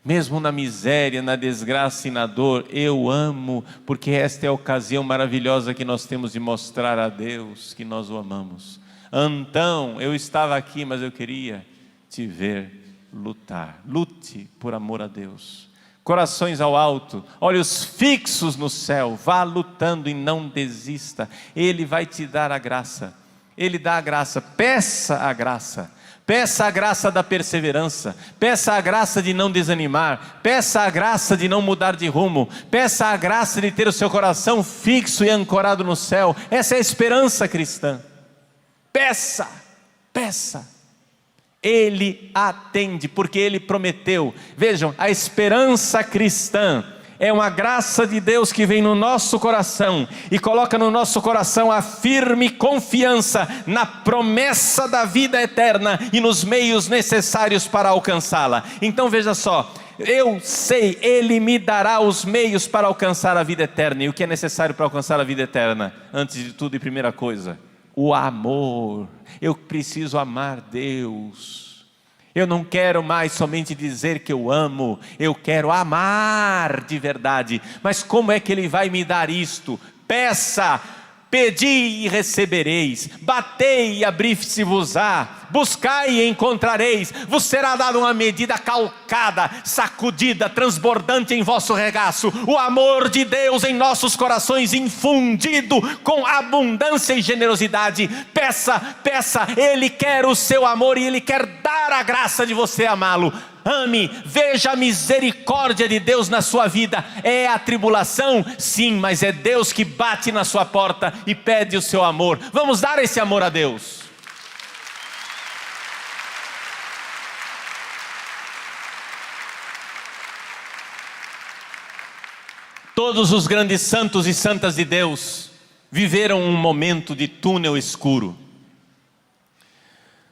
mesmo na miséria, na desgraça e na dor, eu amo, porque esta é a ocasião maravilhosa que nós temos de mostrar a Deus que nós o amamos. Antão, eu estava aqui, mas eu queria te ver lutar. Lute por amor a Deus. corações ao alto, olhos fixos no céu, vá lutando e não desista. Ele vai te dar a graça, Ele dá a graça, peça a graça. Peça a graça da perseverança, peça a graça de não desanimar, peça a graça de não mudar de rumo, peça a graça de ter o seu coração fixo e ancorado no céu. Essa é a esperança cristã. Peça, peça. Ele atende, porque Ele prometeu. Vejam, a esperança cristã é uma graça de Deus que vem no nosso coração e coloca no nosso coração a firme confiança na promessa da vida eterna e nos meios necessários para alcançá-la. Então veja só, eu sei, Ele me dará os meios para alcançar a vida eterna. E o que é necessário para alcançar a vida eterna? Antes de tudo e primeira coisa, o amor. Eu preciso amar Deus. Eu não quero mais somente dizer que eu amo, eu quero amar de verdade. Mas como é que Ele vai me dar isto? Peça, pedi e recebereis, batei e abrir-se-vos-á, buscai e encontrareis, vos será dada uma medida calcada, sacudida, transbordante em vosso regaço, o amor de Deus em nossos corações infundido com abundância e generosidade. Peça, peça, Ele quer o seu amor e Ele quer dar a graça de você amá-lo. Ame, veja a misericórdia de Deus na sua vida. É a tribulação? Sim, mas é Deus que bate na sua porta e pede o seu amor. Vamos dar esse amor a Deus. Todos os grandes santos e santas de Deus viveram um momento de túnel escuro.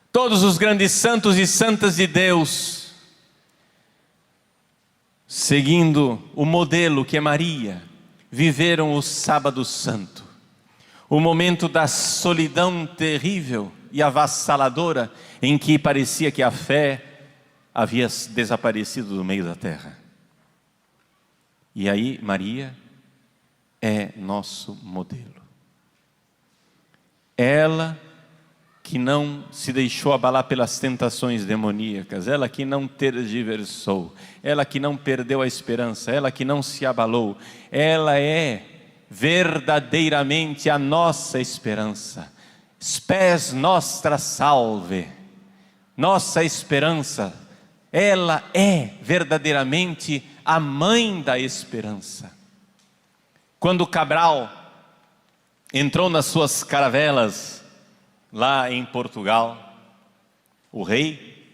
Todos os grandes santos e santas de Deus, seguindo o modelo que é Maria, viveram o sábado santo, o momento da solidão terrível e avassaladora, em que parecia que a fé havia desaparecido do meio da terra. E aí Maria é nosso modelo. Ela que não se deixou abalar pelas tentações demoníacas, ela que não tergiversou, ela que não perdeu a esperança, ela que não se abalou, ela é verdadeiramente a nossa esperança. Spes nostra salve, nossa esperança, ela é verdadeiramente a mãe da esperança. Quando Cabral entrou nas suas caravelas, lá em Portugal, o rei,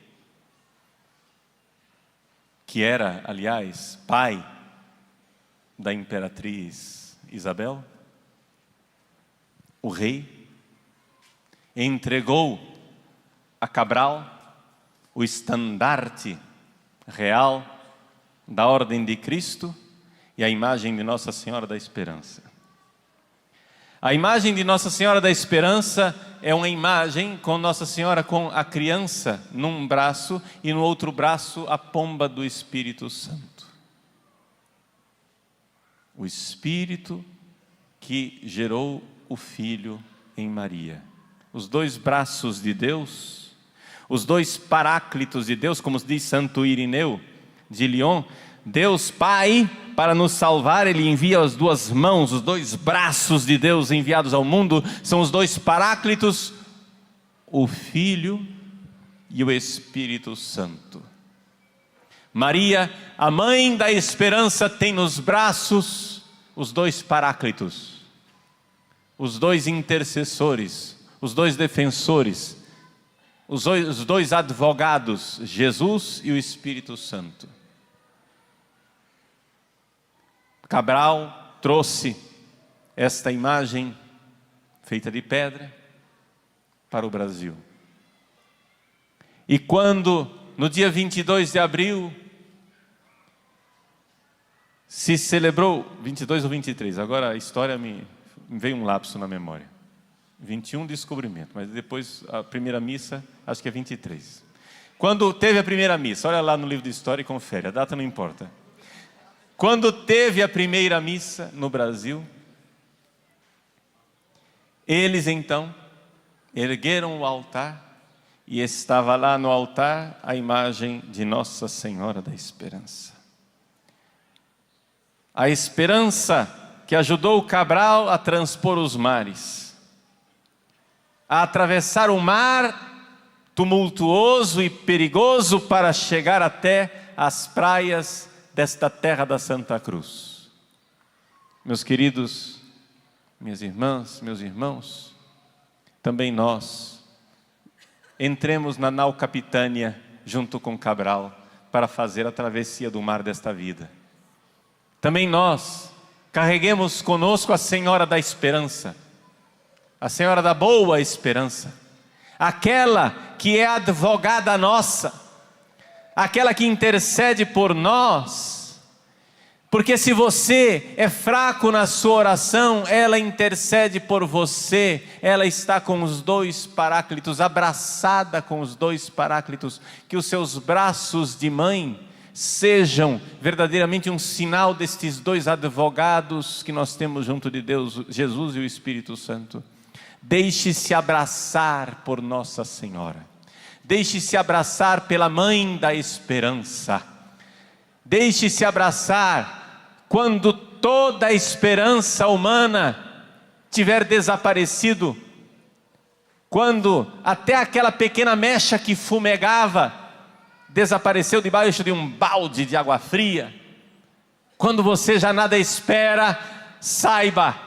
que era, aliás, pai da imperatriz Isabel, o rei entregou a Cabral o estandarte real da Ordem de Cristo e a imagem de Nossa Senhora da Esperança. A imagem de Nossa Senhora da Esperança é uma imagem com Nossa Senhora com a criança num braço e no outro braço a pomba do Espírito Santo. O Espírito que gerou o Filho em Maria. Os dois braços de Deus, os dois paráclitos de Deus, como diz Santo Irineu de Lyon, Deus Pai, para nos salvar, Ele envia as duas mãos, os dois braços de Deus enviados ao mundo, são os dois paráclitos, o Filho e o Espírito Santo. Maria, a mãe da esperança, tem nos braços os dois paráclitos, os dois intercessores, os dois defensores, os dois advogados, Jesus e o Espírito Santo. Cabral trouxe esta imagem feita de pedra para o Brasil. E quando, no dia 22 de abril, se celebrou, 22 ou 23, agora a história me veio um lapso na memória. 21 descobrimento, mas depois a primeira missa, acho que é 23. Quando teve a primeira missa, olha lá no livro de história e confere, a data não importa. Quando teve a primeira missa no Brasil, eles então ergueram o altar e estava lá no altar a imagem de Nossa Senhora da Esperança. A esperança que ajudou Cabral a transpor os mares, a atravessar o mar tumultuoso e perigoso para chegar até as praias desta terra da Santa Cruz. Meus queridos, minhas irmãs, meus irmãos, também nós entremos na nau Capitânia junto com Cabral para fazer a travessia do mar desta vida. Também nós carreguemos conosco a Senhora da Esperança, a Senhora da Boa Esperança, aquela que é a advogada nossa, aquela que intercede por nós, porque se você é fraco na sua oração, ela intercede por você, ela está com os dois paráclitos, abraçada com os dois paráclitos, que os seus braços de mãe sejam verdadeiramente um sinal destes dois advogados que nós temos junto de Deus, Jesus e o Espírito Santo. Deixe-se abraçar por Nossa Senhora, deixe-se abraçar pela Mãe da Esperança, deixe-se abraçar quando toda a esperança humana tiver desaparecido, quando até aquela pequena mecha que fumegava desapareceu debaixo de um balde de água fria, quando você já nada espera, saiba,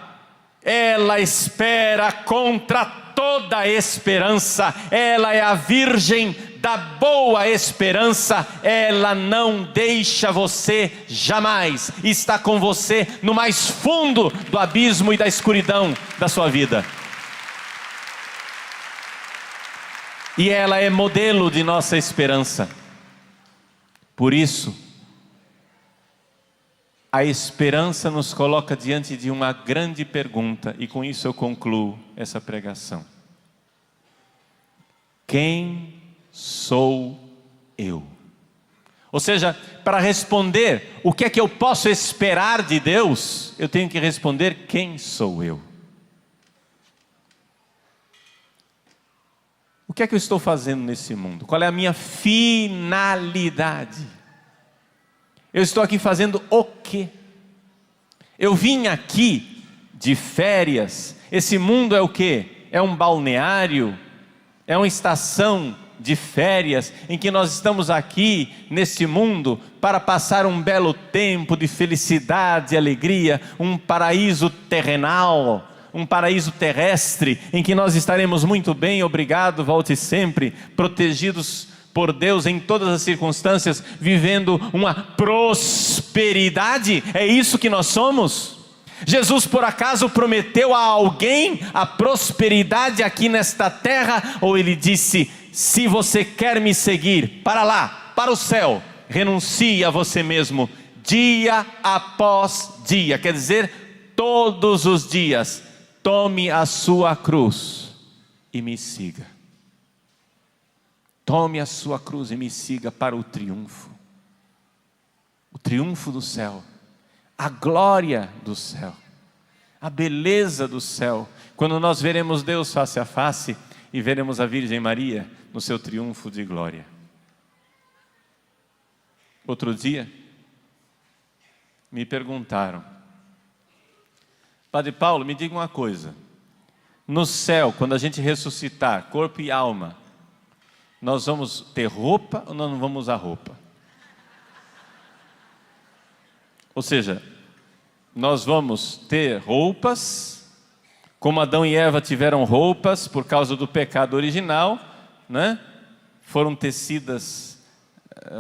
ela espera contra toda a esperança, ela é a Virgem da Boa Esperança, ela não deixa você jamais, está com você no mais fundo do abismo e da escuridão da sua vida. E ela é modelo de nossa esperança. Por isso, a esperança nos coloca diante de uma grande pergunta, e com isso eu concluo essa pregação. Quem sou eu? Ou seja, para responder o que é que eu posso esperar de Deus, eu tenho que responder: quem sou eu? O que é que eu estou fazendo nesse mundo? Qual é a minha finalidade? Eu estou aqui fazendo o quê? Eu vim aqui de férias. Esse mundo é o quê? É um balneário? É uma estação de férias em que nós estamos aqui nesse mundo para passar um belo tempo de felicidade e alegria, um paraíso terrenal, um paraíso terrestre, em que nós estaremos muito bem, obrigado, volte sempre, protegidos por Deus em todas as circunstâncias, vivendo uma prosperidade. É isso que nós somos? Jesus por acaso prometeu a alguém a prosperidade aqui nesta terra? Ou ele disse: se você quer me seguir, para lá, para o céu, renuncie a você mesmo, dia após dia, quer dizer, todos os dias, tome a sua cruz e me siga. Tome a sua cruz e me siga para o triunfo do céu, a glória do céu, a beleza do céu, quando nós veremos Deus face a face e veremos a Virgem Maria no seu triunfo de glória. Outro dia, me perguntaram: Padre Paulo, me diga uma coisa, no céu, quando a gente ressuscitar, corpo e alma, nós vamos ter roupa ou nós não vamos usar roupa? Ou seja, nós vamos ter roupas, como Adão e Eva tiveram roupas por causa do pecado original, né? Foram tecidas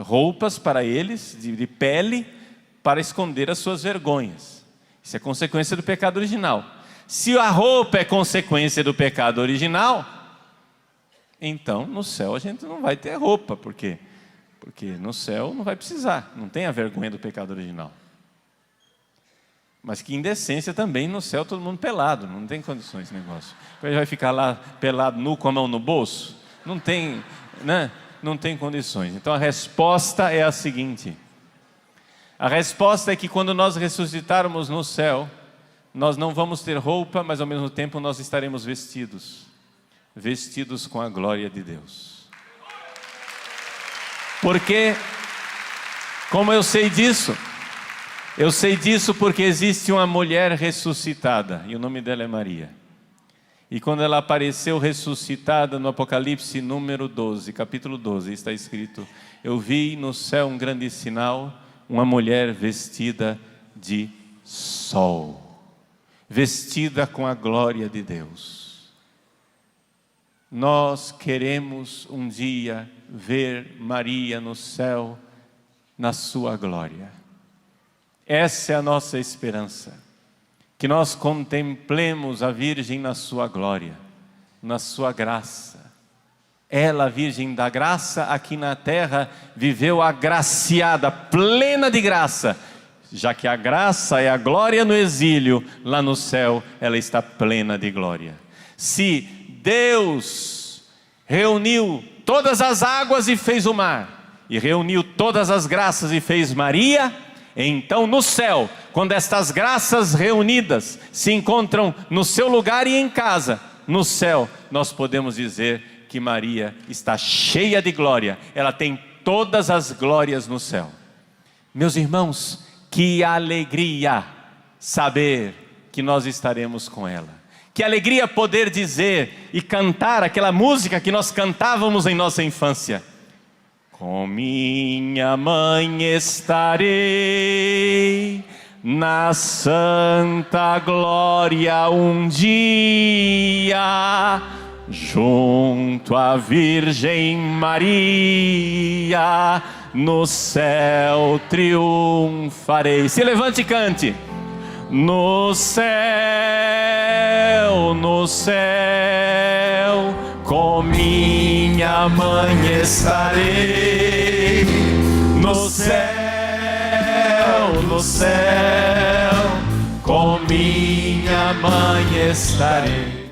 roupas para eles, de pele, para esconder as suas vergonhas. Isso é consequência do pecado original. Se a roupa é consequência do pecado original, então no céu a gente não vai ter roupa. Por quê? Porque no céu não vai precisar, não tem a vergonha do pecado original. Mas que indecência também, no céu todo mundo pelado, não tem condições esse negócio. Ele vai ficar lá pelado, nu, com a mão no bolso? Não tem, né? Não tem condições. Então a resposta é a seguinte: a resposta é que quando nós ressuscitarmos no céu, nós não vamos ter roupa, mas ao mesmo tempo nós estaremos vestidos com a glória de Deus. Porque, como eu sei disso? Eu sei disso porque existe uma mulher ressuscitada, e o nome dela é Maria. E quando ela apareceu ressuscitada no Apocalipse número 12, capítulo 12, está escrito: eu vi no céu um grande sinal, uma mulher vestida de sol, vestida com a glória de Deus. Nós queremos um dia ver Maria no céu, na sua glória. Essa é a nossa esperança, que nós contemplemos a Virgem na sua glória, na sua graça. Ela, a Virgem da graça, aqui na terra, viveu agraciada, plena de graça. Já que a graça é a glória no exílio, lá no céu ela está plena de glória. Se Deus reuniu todas as águas e fez o mar, e reuniu todas as graças e fez Maria, então no céu, quando estas graças reunidas se encontram no seu lugar e em casa, no céu nós podemos dizer que Maria está cheia de glória. Ela tem todas as glórias no céu. Meus irmãos, que alegria saber que nós estaremos com ela. Que alegria poder dizer e cantar aquela música que nós cantávamos em nossa infância. Com minha mãe estarei na santa glória um dia, junto à Virgem Maria, no céu triunfarei. Se levante e cante. No céu, com minha mãe estarei. No céu, com minha mãe estarei.